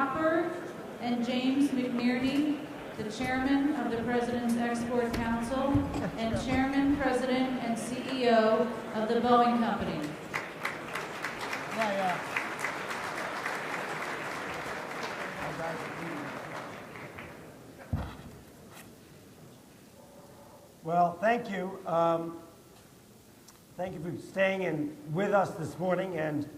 Hopper and James McNerney, the Chairman of the President's Export Council and Chairman, President, and CEO of the Boeing Company. Well, thank you. Thank you for staying with us this morning. And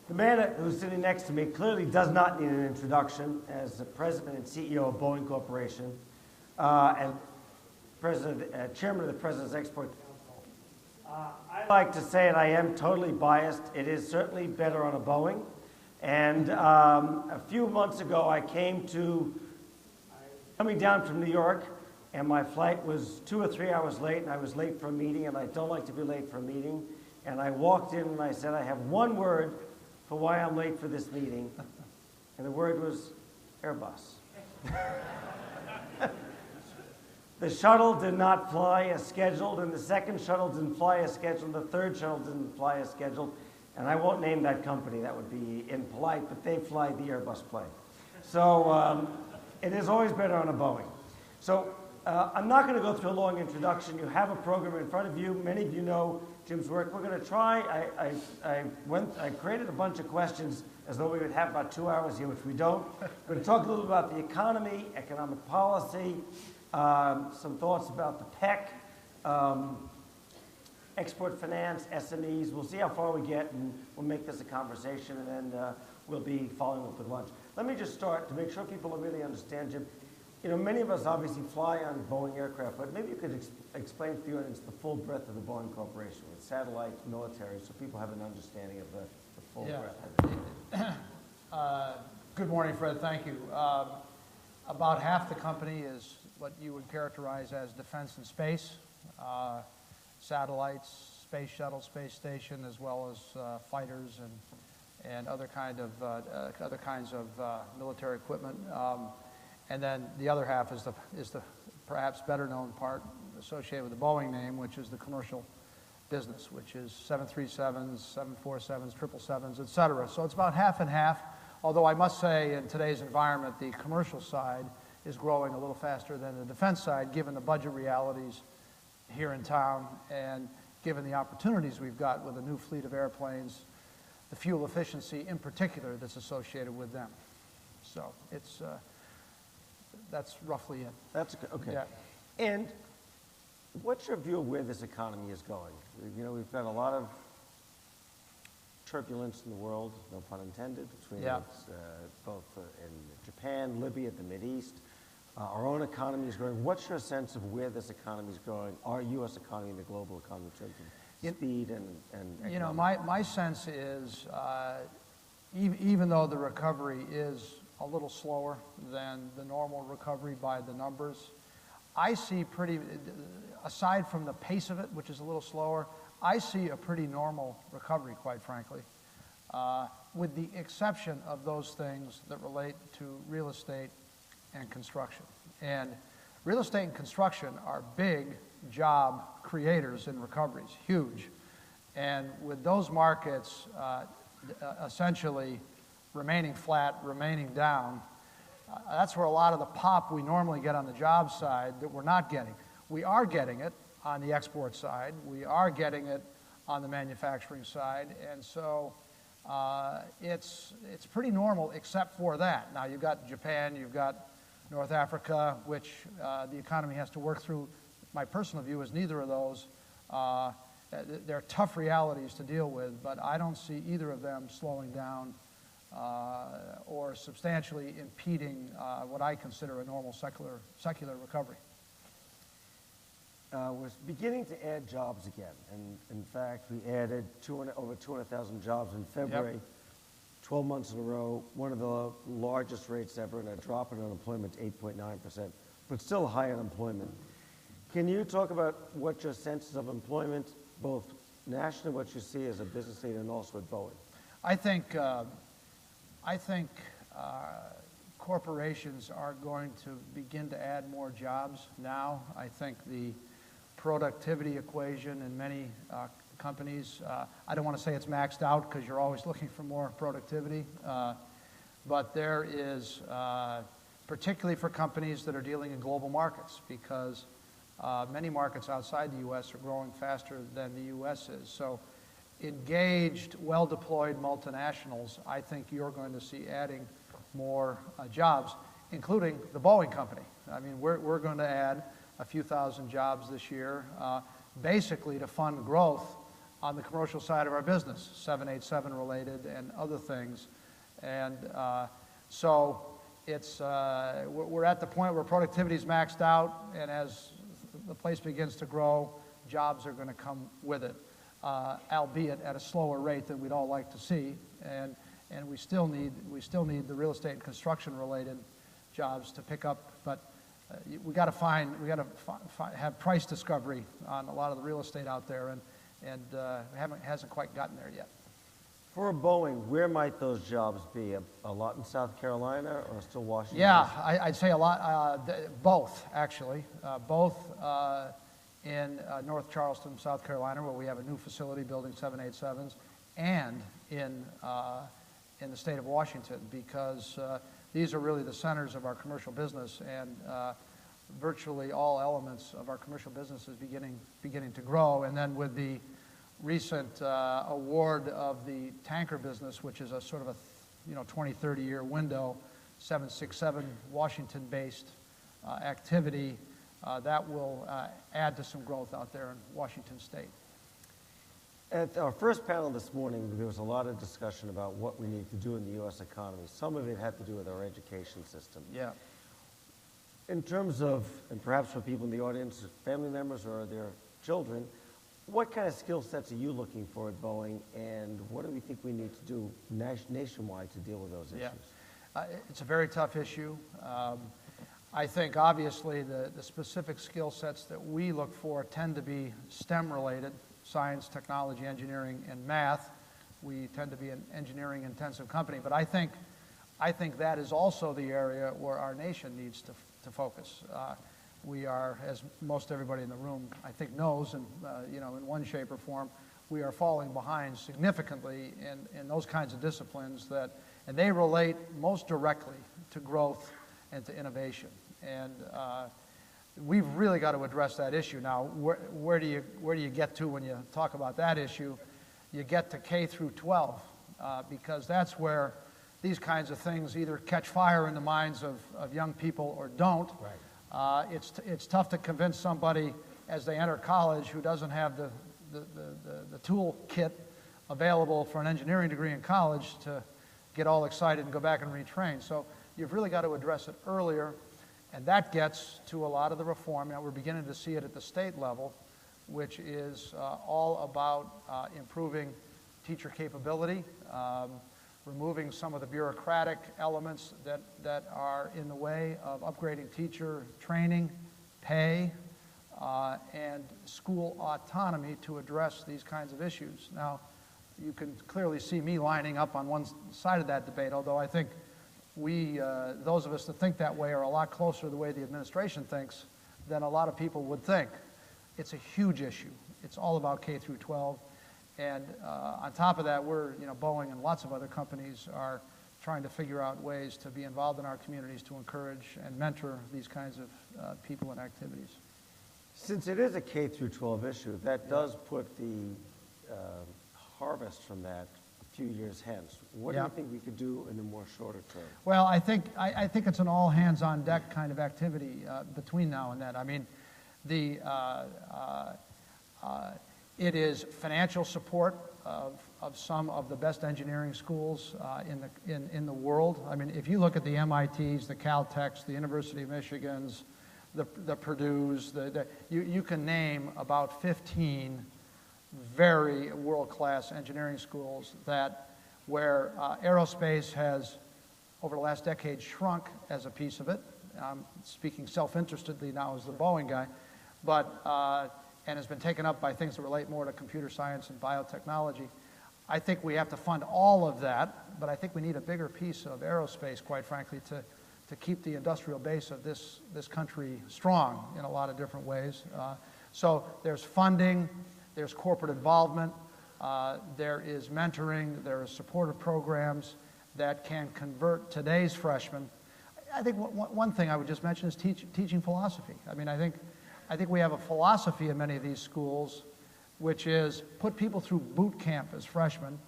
the man who's sitting next to me clearly does not need an introduction as the President and CEO of Boeing Corporation and Chairman of the President's Export Council. I'd like to say, and I am totally biased, it is certainly better on a Boeing. And a few months ago, I coming down from New York, and my flight was 2 or 3 hours late, and I was late for a meeting, and I don't like to be late for a meeting. And I walked in and I said, I have one word for why I'm late for this meeting, and the word was Airbus. The shuttle did not fly as scheduled, and the second shuttle didn't fly as scheduled, and the third shuttle didn't fly as scheduled. And I won't name that company, that would be impolite, but they fly the Airbus plane. So it is always better on a Boeing. So I'm not going to go through a long introduction. You have a program in front of you. Many of you know Jim's work. We're going to try. I created a bunch of questions as though we would have about 2 hours here, which we don't. We're going to talk a little about the economy, economic policy, some thoughts about the PEC, export finance, SMEs. We'll see how far we get, and we'll make this a conversation, and then we'll be following up with lunch. Let me just start to make sure people really understand, Jim. You know, many of us obviously fly on Boeing aircraft, but maybe you could explain for the audience the full breadth of the Boeing Corporation with satellites, military, so people have an understanding of the full breadth of it. Good morning, Fred. Thank you. About half the company is what you would characterize as defense and space, satellites, space shuttle, space station, as well as fighters and other kinds of military equipment. And then the other half is the perhaps better known part associated with the Boeing name, which is the commercial business, which is 737s, 747s, 777s, et cetera. So it's about half and half, although I must say in today's environment, the commercial side is growing a little faster than the defense side, given the budget realities here in town and given the opportunities we've got with a new fleet of airplanes, the fuel efficiency in particular that's associated with them. So it's... that's roughly it. That's okay. Yeah. And what's your view of where this economy is going? You know, we've got a lot of turbulence in the world, no pun intended, between both in Japan, Libya, the Mideast. Our own economy is growing. What's your sense of where this economy is going, our U.S. economy and the global economy in terms of speed and economic? You know, my sense is even though the recovery is a little slower than the normal recovery by the numbers, I see aside from the pace of it, which is a little slower, I see a pretty normal recovery, quite frankly, with the exception of those things that relate to real estate and construction. And real estate and construction are big job creators in recoveries, huge. And with those markets essentially remaining flat, remaining down, that's where a lot of the pop we normally get on the job side that we're not getting. We are getting it on the export side. We are getting it on the manufacturing side. And so it's pretty normal except for that. Now, you've got Japan, you've got North Africa, which the economy has to work through. My personal view is neither of those. They're tough realities to deal with, but I don't see either of them slowing down or substantially impeding what I consider a normal secular recovery. We're beginning to add jobs again, and in fact, we added over 200,000 jobs in February, 12 months in a row, one of the largest rates ever, and a drop in unemployment to 8.9%, but still high unemployment. Can you talk about what your sense is of employment, both nationally, what you see as a business leader, and also at Boeing? I think corporations are going to begin to add more jobs now. I think the productivity equation in many companies, I don't want to say it's maxed out because you're always looking for more productivity, but there is, particularly for companies that are dealing in global markets, because many markets outside the U.S. are growing faster than the U.S. is. So engaged, well-deployed multinationals, I think you're going to see adding more jobs, including the Boeing Company. I mean, we're going to add a few thousand jobs this year, basically to fund growth on the commercial side of our business, 787 related and other things. And so it's, we're at the point where productivity is maxed out, and as the place begins to grow, jobs are going to come with it, albeit at a slower rate than we'd all like to see. And we still need the real estate and construction related jobs to pick up, but we got to have price discovery on a lot of the real estate out there, and hasn't quite gotten there yet. For Boeing, where might those jobs be? A lot in South Carolina or still Washington? Yeah, I'd say a lot, both actually, both in North Charleston, South Carolina, where we have a new facility building 787s, and in the state of Washington, because these are really the centers of our commercial business, and virtually all elements of our commercial business is beginning to grow. And then with the recent award of the tanker business, which is a sort of a 20, 30-year window, 767 Washington-based activity, that will add to some growth out there in Washington State. At our first panel this morning, there was a lot of discussion about what we need to do in the U.S. economy. Some of it had to do with our education system. Yeah. In terms of, and perhaps for people in the audience, family members or their children, what kind of skill sets are you looking for at Boeing, and what do we think we need to do nationwide to deal with those issues? Yeah. It's a very tough issue. I think obviously the specific skill sets that we look for tend to be STEM related, science, technology, engineering, and math. We tend to be an engineering intensive company, but I think that is also the area where our nation needs to focus. We are, as most everybody in the room I think knows, and in one shape or form, we are falling behind significantly in those kinds of disciplines and they relate most directly to growth and to innovation. And we've really got to address that issue. Now, where do you get to when you talk about that issue? You get to K through 12, because that's where these kinds of things either catch fire in the minds of young people or don't. Right. It's tough to convince somebody as they enter college who doesn't have the tool kit available for an engineering degree in college to get all excited and go back and retrain. So you've really got to address it earlier, and that gets to a lot of the reform. Now we're beginning to see it at the state level, which is all about improving teacher capability, removing some of the bureaucratic elements that are in the way of upgrading teacher training, pay, and school autonomy to address these kinds of issues. Now, you can clearly see me lining up on one side of that debate, although I think those of us that think that way are a lot closer to the way the administration thinks than a lot of people would think. It's a huge issue. It's all about K through 12. And on top of that, Boeing and lots of other companies are trying to figure out ways to be involved in our communities to encourage and mentor these kinds of people and activities. Since it is a K through 12 issue, that does put the harvest from that a few years hence. What do you think we could do in the more shorter term? Well, I think it's an all hands on deck kind of activity between now and then. I mean, it is financial support of some of the best engineering schools in the world. I mean, if you look at the MITs, the Caltechs, the University of Michigans, the Purdue's, you can name about 15 very world-class engineering schools where aerospace has, over the last decade, shrunk as a piece of it. I'm speaking self-interestedly now as the Boeing guy, and has been taken up by things that relate more to computer science and biotechnology. I think we have to fund all of that, but I think we need a bigger piece of aerospace, quite frankly, to keep the industrial base of this country strong in a lot of different ways. So there's funding, there's corporate involvement, there is mentoring, there are supportive programs, that can convert today's freshmen. I think one thing I would just mention is teaching philosophy. I mean, I think we have a philosophy in many of these schools, which is put people through boot camp as freshmen,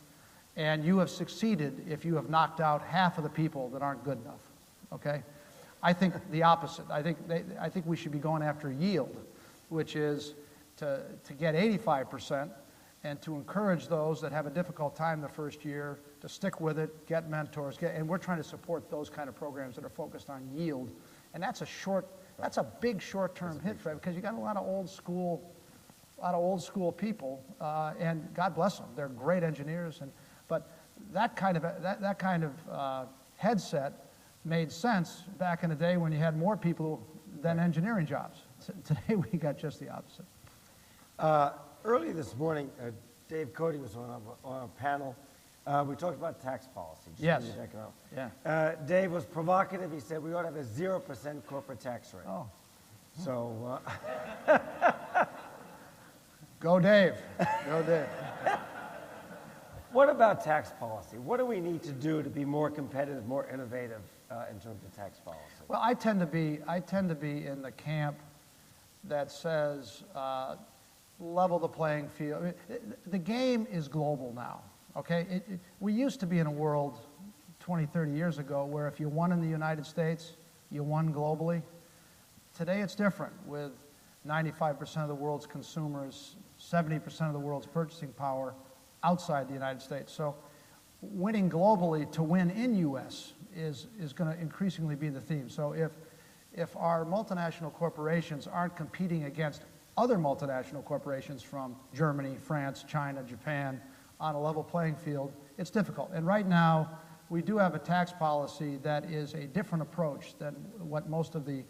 and you have succeeded if you have knocked out half of the people that aren't good enough, okay? I think the opposite. I think we should be going after yield, which is to get 85% and to encourage those that have a difficult time the first year to stick with it, get mentors, and we're trying to support those kind of programs that are focused on yield. And that's a big short-term hit for it, because you got a lot of old school people, and God bless them, they're great engineers, but that kind of headset made sense back in the day when you had more people than engineering jobs. Today we got just the opposite. Early this morning, Dave Cody was on a panel. We talked about tax policy. Yes. Yeah. Dave was provocative. He said we ought to have a 0% corporate tax rate. Oh. So. Go Dave. Go Dave. What about tax policy? What do we need to do to be more competitive, more innovative in terms of tax policy? Well, I tend to be in the camp that says level the playing field. The game is global now, okay? We used to be in a world 20, 30 years ago where if you won in the United States, you won globally. Today it's different, with 95% of the world's consumers, 70% of the world's purchasing power outside the United States. So winning globally to win in U.S. is going to increasingly be the theme. So if our multinational corporations aren't competing against other multinational corporations from Germany, France, China, Japan on a level playing field, it's difficult. And right now, we do have a tax policy that is a different approach than what most of the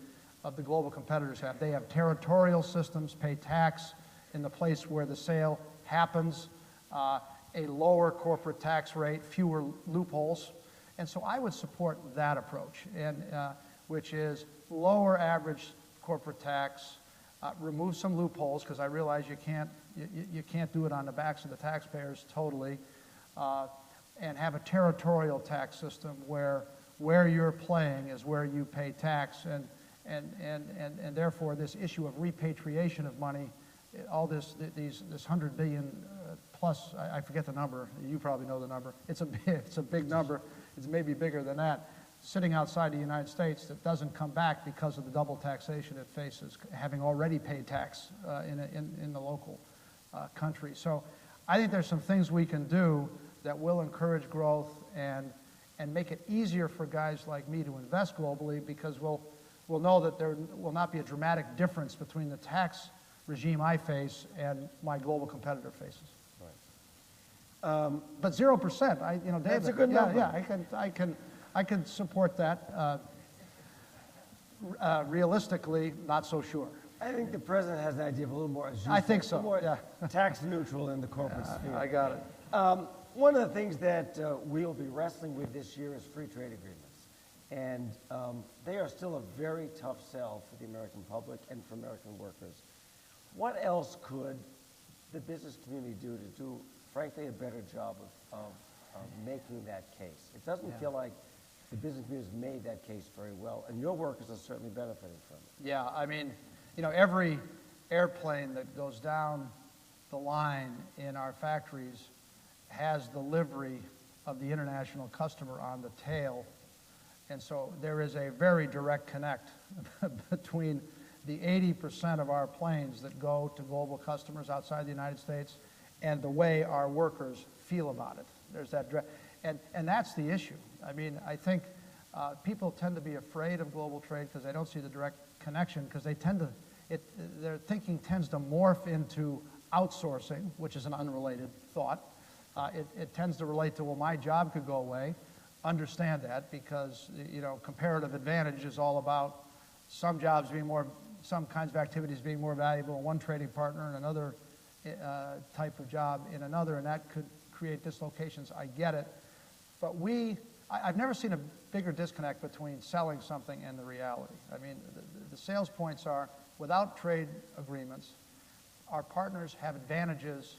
global competitors have. They have territorial systems, pay tax in the place where the sale happens, a lower corporate tax rate, fewer loopholes. And so I would support that approach, and which is lower average corporate tax, remove some loopholes, because I realize you can't do it on the backs of the taxpayers totally, and have a territorial tax system where you're playing is where you pay tax, and therefore this issue of repatriation of money, all this 100 billion plus, I forget the number, you probably know the number, it's a big number, it's maybe bigger than that, sitting outside the United States that doesn't come back because of the double taxation it faces, having already paid tax in the local country. So I think there's some things we can do that will encourage growth and make it easier for guys like me to invest globally, because we'll know that there will not be a dramatic difference between the tax regime I face and my global competitor faces. Right. But 0%, Dave, that's a good number. Yeah, I can support that. Realistically, not so sure. I think the president has an idea of a little more, as you I said, think so, a little more yeah. tax neutral in the corporate sphere. I got it. One of the things that we'll be wrestling with this year is free trade agreements. And they are still a very tough sell for the American public and for American workers. What else could the business community do, frankly, a better job of making that case? It doesn't feel like the business community has made that case very well, and your workers are certainly benefiting from it. Yeah, I mean, every airplane that goes down the line in our factories has the livery of the international customer on the tail. And so there is a very direct connect between the 80% of our planes that go to global customers outside the United States and the way our workers feel about it. There's that direct, and that's the issue. I mean, I think people tend to be afraid of global trade because they don't see the direct connection, because their thinking tends to morph into outsourcing, which is an unrelated thought. It tends to relate to, well, my job could go away. Understand that, because comparative advantage is all about some jobs being some kinds of activities being more valuable in one trading partner and another type of job in another, and that could create dislocations. I get it, but I've never seen a bigger disconnect between selling something and the reality. I mean, the sales points are, without trade agreements, our partners have advantages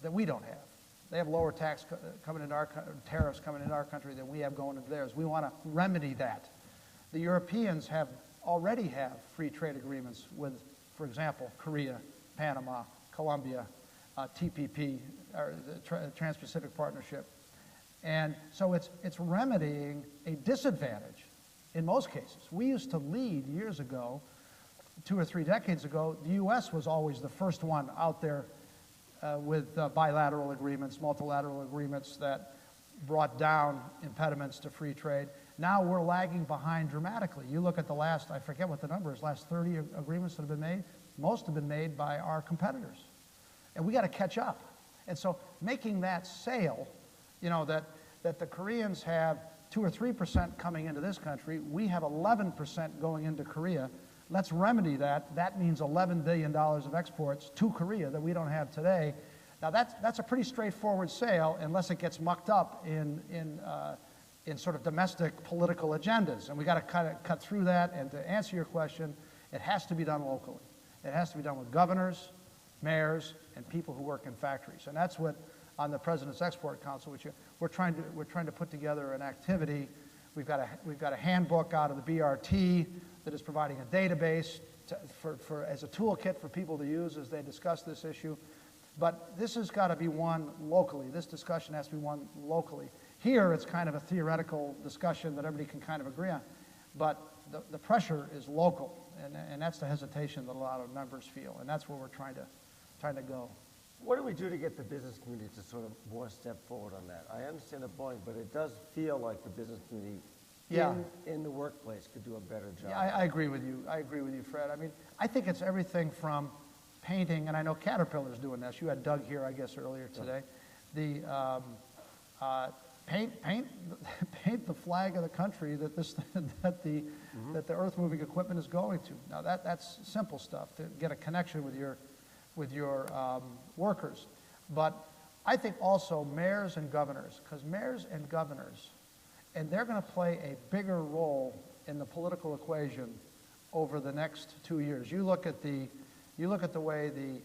that we don't have. They have lower coming into tariffs coming into our country than we have going into theirs. We want to remedy that. The Europeans already have free trade agreements with, for example, Korea, Panama, Colombia, TPP, or the Trans-Pacific Partnership. And so it's remedying a disadvantage in most cases. We used to lead years ago, 2 or 3 decades ago. The U.S. was always the first one out there with bilateral agreements, multilateral agreements that brought down impediments to free trade. Now we're lagging behind dramatically. You look at the last, I forget what the number is, last 30 agreements that have been made. Most have been made by our competitors. And we got to catch up. And so making that sale, you know, that the Koreans have 2 or 3% coming into this country, we have 11% going into Korea. Let's remedy that. That means $11 billion of exports to Korea that we don't have today. Now that's a pretty straightforward sale unless it gets mucked up in sort of domestic political agendas. And we got to kind of cut through that. And to answer your question, it has to be done locally. It has to be done with governors, mayors, and people who work in factories. And that's what, on the President's Export Council, which we're trying to put together an activity. We've got a handbook out of the BRT that is providing a database as a toolkit for people to use as they discuss this issue. But this has got to be won locally. This discussion has to be won locally. Here, it's kind of a theoretical discussion that everybody can kind of agree on. But the pressure is local, and that's the hesitation that a lot of members feel, and that's where we're trying to go. What do we do to get the business community to sort of more step forward on that? I understand the point, but it does feel like the business community in the workplace could do a better job. Yeah, I agree with you. I agree with you, Fred. I mean, I think it's everything from painting, and I know Caterpillar's doing this. You had Doug here, I guess, earlier today. The paint the flag of the country that the earth-moving equipment is going to. Now that's simple stuff to get a connection with your workers. But I think also mayors and governors, because mayors and governors, and they're going to play a bigger role in the political equation over the next 2 years. You look at the way the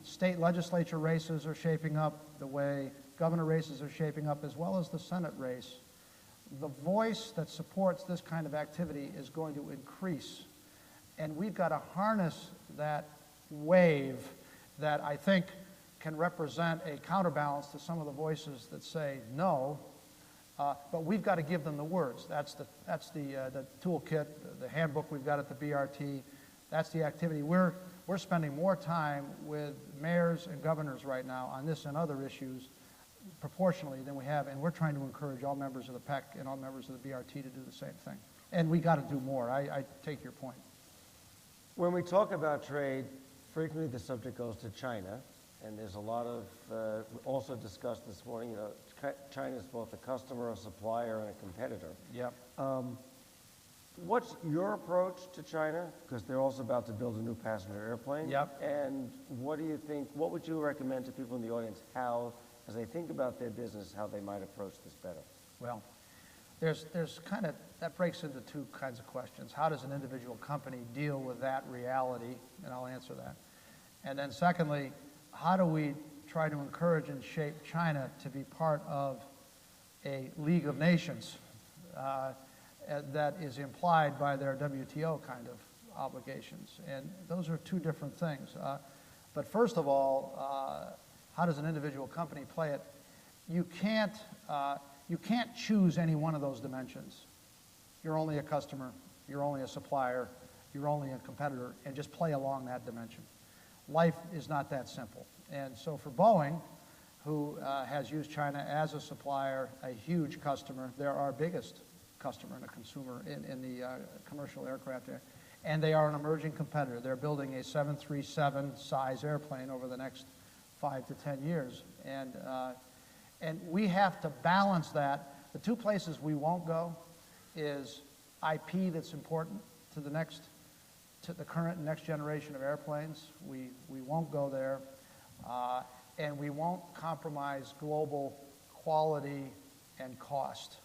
state legislature races are shaping up, the way governor races are shaping up, as well as the Senate race. The voice that supports this kind of activity is going to increase. And we've got to harness that wave that I think can represent a counterbalance to some of the voices that say no, but we've got to give them the words. That's the toolkit, the handbook we've got at the BRT. That's the activity. We're spending more time with mayors and governors right now on this and other issues proportionally than we have, and we're trying to encourage all members of the PEC and all members of the BRT to do the same thing. And we got to do more. I take your point. When we talk about trade, frequently the subject goes to China, and there's a lot of, also discussed this morning, you know, China is both a customer, a supplier, and a competitor. Yep. What's your approach to China? Because they're also about to build a new passenger airplane. Yep. And what do you think, what would you recommend to people in the audience, how, as they think about their business, how they might approach this better? Well, there's kind of, that breaks into 2 kinds of questions. How does an individual company deal with that reality? And I'll answer that. And then secondly, how do we try to encourage and shape China to be part of a League of Nations that is implied by their WTO kind of obligations? And those are 2 different things. But first of all, how does an individual company play it? You can't choose any one of those dimensions. You're only a customer, you're only a supplier, you're only a competitor, and just play along that dimension. Life is not that simple. And so for Boeing, who has used China as a supplier, a huge customer, they're our biggest customer and a consumer in the commercial aircraft area, and they are an emerging competitor. They're building a 737 size airplane over the next 5 to 10 years. And we have to balance that. The 2 places we won't go is IP that's important to the current and next generation of airplanes. We won't go there. And we won't compromise global quality and cost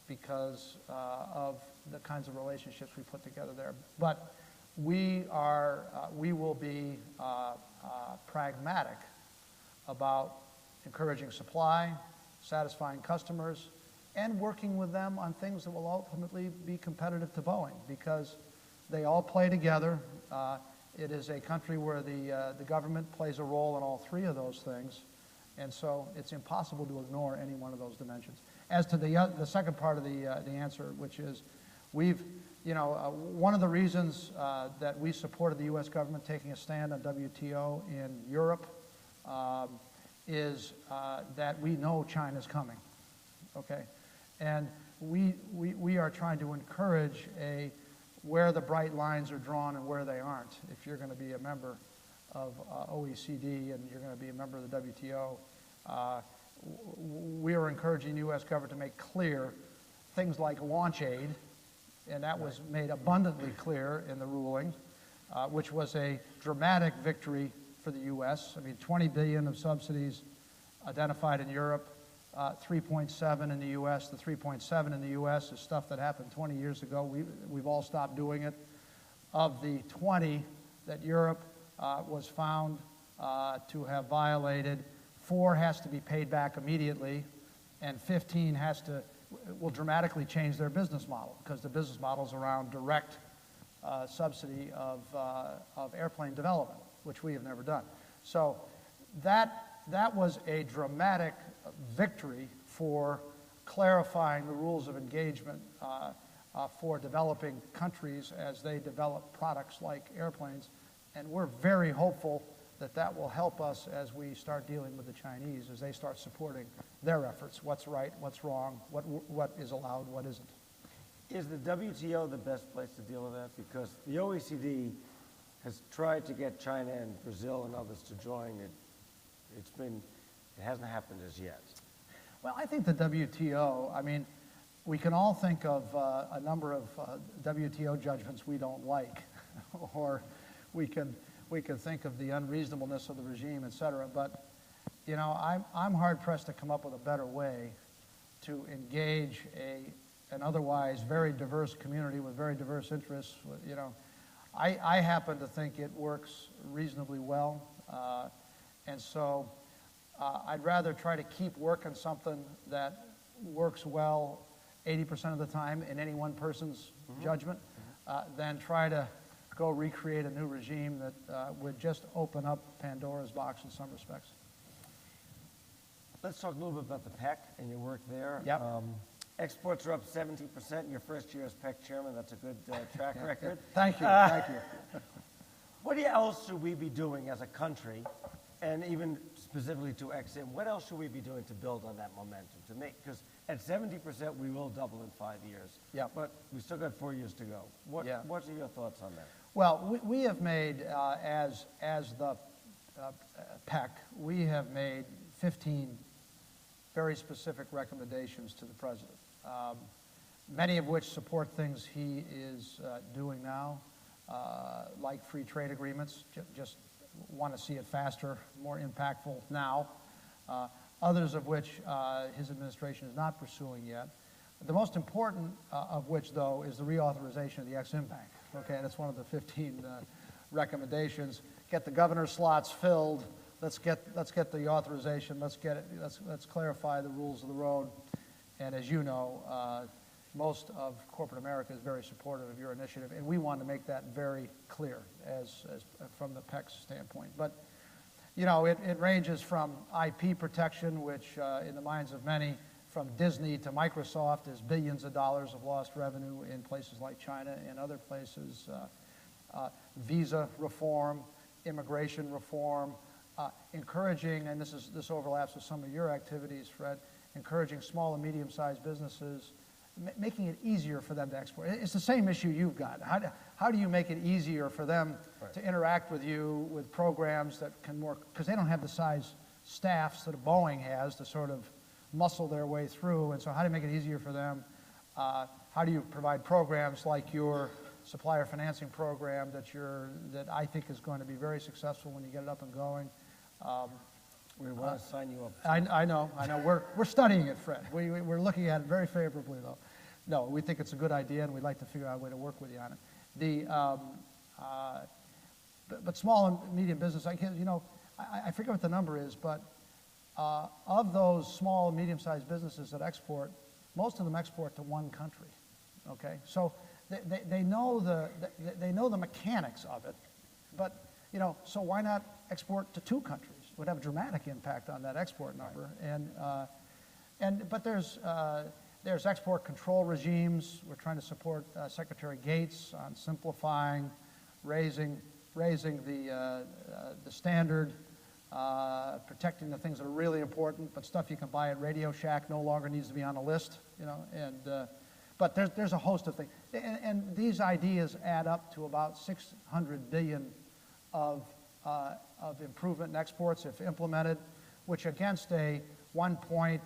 because of the kinds of relationships we put together there. But we will be pragmatic about encouraging supply, satisfying customers, and working with them on things that will ultimately be competitive to Boeing, because they all play together. It is a country where the government plays a role in all three of those things, and so it's impossible to ignore any one of those dimensions. As to the second part of the answer, which is one of the reasons that we supported the U.S. government taking a stand on WTO in Europe is that we know China's coming, okay? And we are trying to encourage where the bright lines are drawn and where they aren't. If you're going to be a member of OECD and you're going to be a member of the WTO, we are encouraging the U.S. government to make clear things like launch aid, and that was made abundantly clear in the ruling, which was a dramatic victory for the U.S. I mean, $20 billion of subsidies identified in Europe, 3.7 in the U.S. The 3.7 in the U.S. is stuff that happened 20 years ago. We've all stopped doing it. Of the 20 that Europe was found to have violated, 4 has to be paid back immediately, and 15 will dramatically change their business model, because the business model is around direct subsidy of airplane development, which we have never done. So that was a dramatic victory for clarifying the rules of engagement for developing countries as they develop products like airplanes. And we're very hopeful that that will help us as we start dealing with the Chinese, as they start supporting their efforts. What's right, what's wrong, what is allowed, what isn't. Is the WTO the best place to deal with that? Because the OECD has tried to get China and Brazil and others to join. It hasn't happened as yet. Well, I think the WTO, I mean, we can all think of a number of WTO judgments we don't like, or we can think of the unreasonableness of the regime, et cetera. But, you know, I'm hard-pressed to come up with a better way to engage an otherwise very diverse community with very diverse interests. You know, I happen to think it works reasonably well. And so I'd rather try to keep working something that works well 80% of the time in any one person's judgment than try to go recreate a new regime that would just open up Pandora's box in some respects. Let's talk a little bit about the PEC and your work there. Yep. Exports are up 70% in your first year as PEC chairman. That's a good track record. Thank you, thank you. What else should we be doing as a country, and even specifically to EXIM, what else should we be doing to build on that momentum? Because at 70%, we will double in 5 years. Yep. But we still got 4 years to go. What are your thoughts on that? Well, we have made, as the PEC, we have made 15 very specific recommendations to the president, many of which support things he is doing now, like free trade agreements, just want to see it faster, more impactful now, others of which his administration is not pursuing yet. The most important of which, though, is the reauthorization of the Ex-Im Bank. Okay, that's one of the 15 recommendations. Get the governor's slots filled. Let's get the authorization. Let's clarify the rules of the road. And as you know, most of corporate America is very supportive of your initiative, and we want to make that very clear as from the PEC's standpoint. But you know, it ranges from IP protection, which in the minds of many, from Disney to Microsoft, is billions of dollars of lost revenue in places like China and other places. Visa reform, immigration reform, encouraging, and this overlaps with some of your activities, Fred, encouraging small and medium-sized businesses, making it easier for them to export. It's the same issue you've got. How do you make it easier for them to interact with you with programs that can more, because they don't have the size staffs that Boeing has to sort of muscle their way through, and so how do you make it easier for them? How do you provide programs like your supplier financing program that I think is going to be very successful when you get it up and going? We want to sign you up. I know. We're studying it, Fred. We're looking at it very favorably, though. No, we think it's a good idea, and we'd like to figure out a way to work with you on it. But small and medium business, I forget what the number is, but of those small, medium-sized businesses that export, most of them export to one country. Okay, so they know the mechanics of it, but so why not export to two countries? It would have a dramatic impact on that export number. But there's export control regimes. We're trying to support Secretary Gates on simplifying, raising the standard, protecting the things that are really important. But stuff you can buy at Radio Shack no longer needs to be on a list. But there's a host of things, and these ideas add up to about $600 billion of improvement in exports if implemented, which against a $1.8,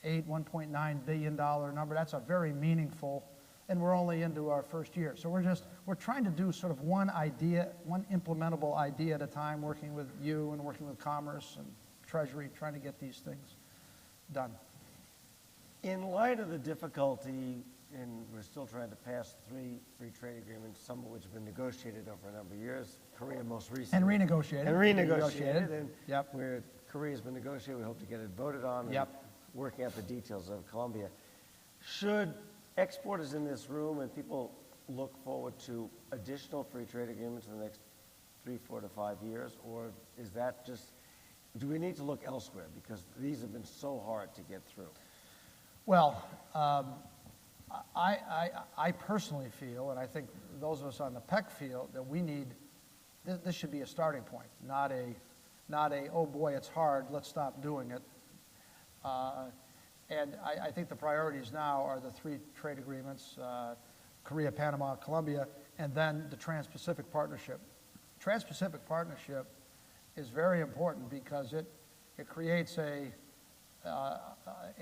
$1.9 billion number, that's a very meaningful, and we're only into our first year. So we're trying to do sort of one idea, one implementable idea at a time, working with you and working with Commerce and Treasury, trying to get these things done. In light of the difficulty, and we're still trying to pass 3 free trade agreements, some of which have been negotiated over a number of years, Korea most recently. And renegotiated. And yep. Where Korea's been negotiated, we hope to get it voted on. Yep. And working out the details of Colombia. Should exporters in this room and people look forward to additional free trade agreements in the next 3, 4 to 5 years, or is that just, do we need to look elsewhere? Because these have been so hard to get through. Well, I personally feel, and I think those of us on the PEC feel, that we need, this should be a starting point, not a oh boy, it's hard, let's stop doing it. And I think the priorities now are the 3 trade agreements, Korea, Panama, Colombia, and then the Trans-Pacific Partnership. Trans-Pacific Partnership is very important because it creates a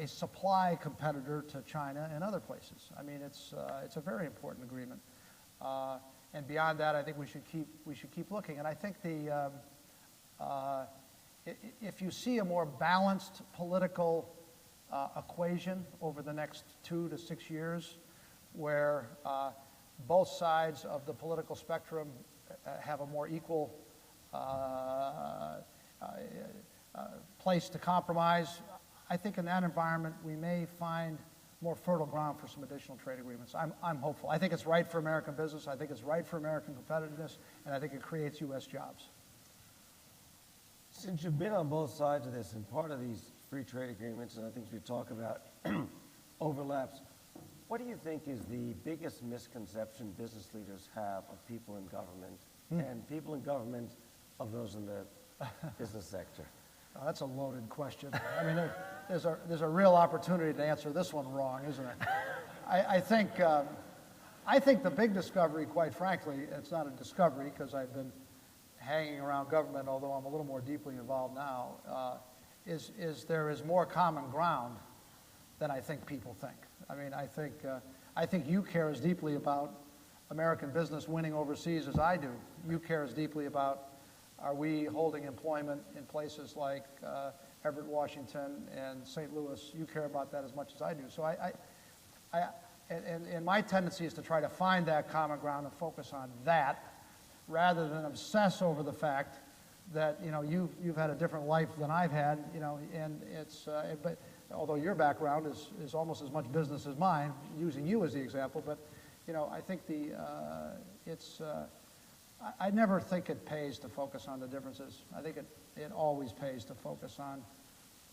supply competitor to China and other places. I mean, it's a very important agreement. And beyond that, I think we should keep looking. And I think if you see a more balanced political equation over the next 2 to 6 years, where both sides of the political spectrum have a more equal place to compromise, I think in that environment we may find more fertile ground for some additional trade agreements. I'm hopeful. I think it's right for American business. I think it's right for American competitiveness, and I think it creates U.S. jobs. Since you've been on both sides of this, and part of these free trade agreements, and I think we talk about overlaps, what do you think is the biggest misconception business leaders have of people in government and people in government of those in the business sector? Oh, that's a loaded question. I mean, there's a real opportunity to answer this one wrong, isn't it? I think the big discovery, quite frankly, it's not a discovery because I've been hanging around government, although I'm a little more deeply involved now, is there is more common ground than I think people think. I mean, I think you care as deeply about American business winning overseas as I do. You care as deeply about, are we holding employment in places like Everett, Washington, and St. Louis? You care about that as much as I do. So and my tendency is to try to find that common ground and focus on that, rather than obsess over the fact that you've had a different life than I've had, and it's but although your background is almost as much business as mine, using you as the example, but I think I never think it pays to focus on the differences. I think it always pays to focus on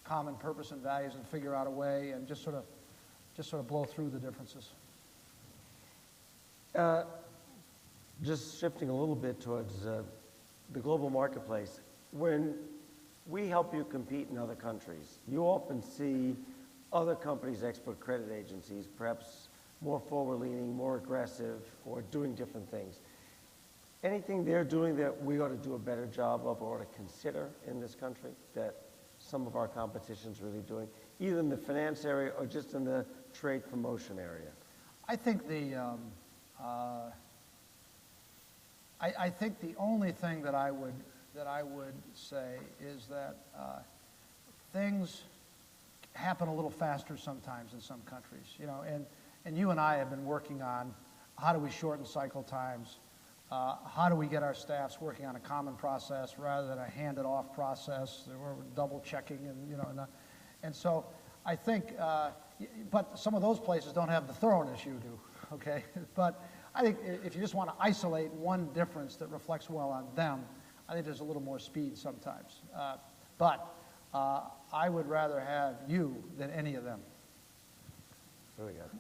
common purpose and values and figure out a way and just sort of blow through the differences. Just shifting a little bit towards the global marketplace, when we help you compete in other countries, you often see other companies' export credit agencies, perhaps more forward-leaning, more aggressive, or doing different things. Anything they're doing that we ought to do a better job of or ought to consider in this country that some of our competition's really doing, either in the finance area or just in the trade promotion area? I think I think the only thing that I would say is that things happen a little faster sometimes in some countries, and you and I have been working on how do we shorten cycle times, How do we get our staffs working on a common process rather than a hand-it-off process where we're double checking and so I think, but some of those places don't have the thoroughness you do, okay? But I think if you just want to isolate one difference that reflects well on them, I think there's a little more speed sometimes. But I would rather have you than any of them.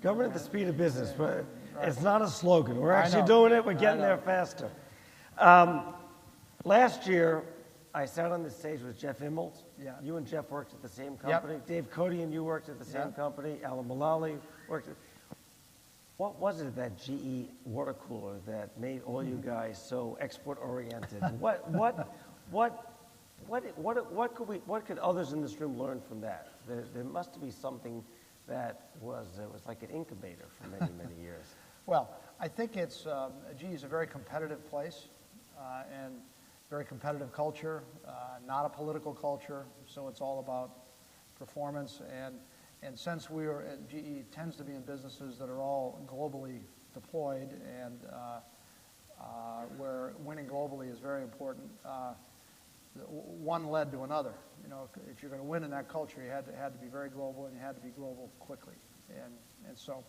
Government at the speed of business, but it's not a slogan. We're actually doing it. We're getting there faster. Last year, I sat on the stage with Jeff Immelt. Yeah. You and Jeff worked at the same company. Yep. Dave Cody and you worked at the same company. Alan Mullally worked at... What was it that GE water cooler that made all you guys so export-oriented? What could others in this room learn from that? There must be something that was like an incubator for many, many years. Well, I think it's, GE is a very competitive place and very competitive culture, not a political culture, so it's all about performance. And since GE tends to be in businesses that are all globally deployed and where winning globally is very important, one led to another. You know, if you're going to win in that culture, you had to be very global, and you had to be global quickly. And so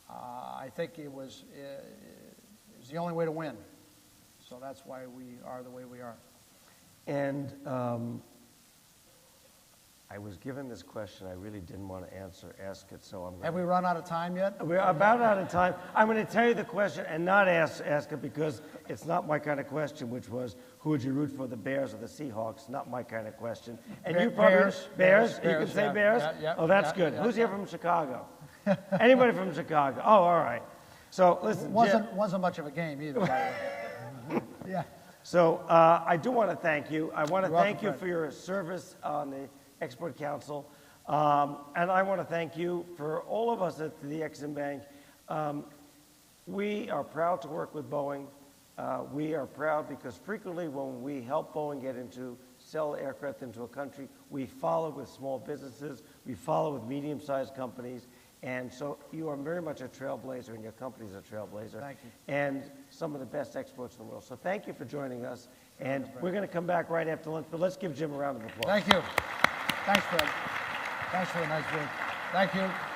I think it was the only way to win. So that's why we are the way we are. And I was given this question. I really didn't want to ask it, so I'm going to... Have we run out of time yet? We're about out of time. I'm going to tell you the question and not ask it because it's not my kind of question, which was, who would you root for, the Bears or the Seahawks? Not my kind of question. And you probably... Bears? You can say Bears? Yeah, oh, that's good. Who's here from Chicago? Anybody from Chicago? Oh, all right. So, listen, wasn't much of a game either, by the way. Yeah. So, I do want to thank you. I want to thank you Fred. for your service on the Export Council. And I want to thank you for all of us at the Ex-Im Bank. We are proud to work with Boeing. We are proud because frequently when we help Boeing sell aircraft into a country, we follow with small businesses, we follow with medium-sized companies, and so you are very much a trailblazer and your company is a trailblazer. Thank you. And some of the best exports in the world. So thank you for joining us. And we're going to come back right after lunch, but let's give Jim a round of applause. Thank you. Thanks, Fred. Thanks for the nice work. Thank you.